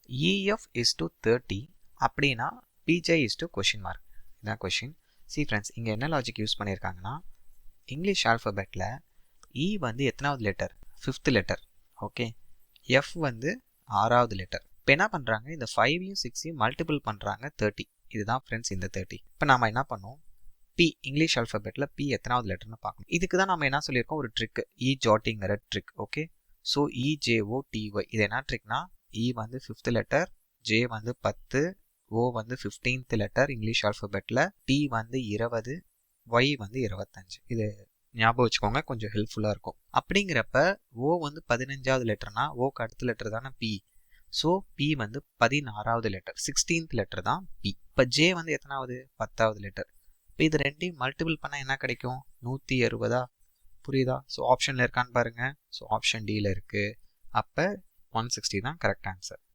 EF is to 30 அப்படின்னா PJ is to question mark. இதான் question. See friends, இங்கே என்ன லாஜிக் யூஸ் பண்ணியிருக்காங்கன்னா இங்கிலீஷ் ஆல்ஃபபெட்டில் E வந்து எத்தனாவது letter? 5th letter. Okay, F வந்து 6வது லெட்டர். இப்போ என்ன பண்ணுறாங்க, இந்த 5யும் 6யும் மல்டிபிள் பண்ணுறாங்க 30. இதுதான் ஃப்ரெண்ட்ஸ் இந்த 30. இப்போ நம்ம என்ன பண்ணோம், P இங்கிலீஷ் ஆல்ஃபபெட்டில் P எத்தனாவது லெட்டர்னு பார்க்கணும். இதுக்கு தான் நம்ம என்ன சொல்லியிருக்கோம், ஒரு ட்ரிக், E ஜாட்டிங்கிற ட்ரிக். ஓகே, ஸோ EJOTY இது என்ன ட்ரிக்னா, E வந்து 5th லெட்டர், J வந்து 10, O வந்து 15th லெட்டர் இங்கிலீஷ் ஆல்ஃபபெட்டில், T வந்து 20, Y வந்து 25. இது ஞாபகம் வச்சுக்கோங்க, கொஞ்சம் ஹெல்ப்ஃபுல்லாக இருக்கும். அப்படிங்கிறப்ப O வந்து 15வது லெட்டர்னா ஓக்கு அடுத்த லெட்டர் தானே P. ஸோ P வந்து 16வது லெட்டர், 16th லெட்டர் தான் P. இப்போ J வந்து எத்தனாவது? 10வது லெட்டர். இப்போ இது ரெண்டையும் மல்டிபிள் பண்ணால் என்ன கிடைக்கும்? 160. புரியுதா? ஸோ ஆப்ஷனில் இருக்கான்னு பாருங்கள். ஸோ ஆப்ஷன் டியில் இருக்குது. அப்போ 160 தான் கரெக்ட் ஆன்சர்.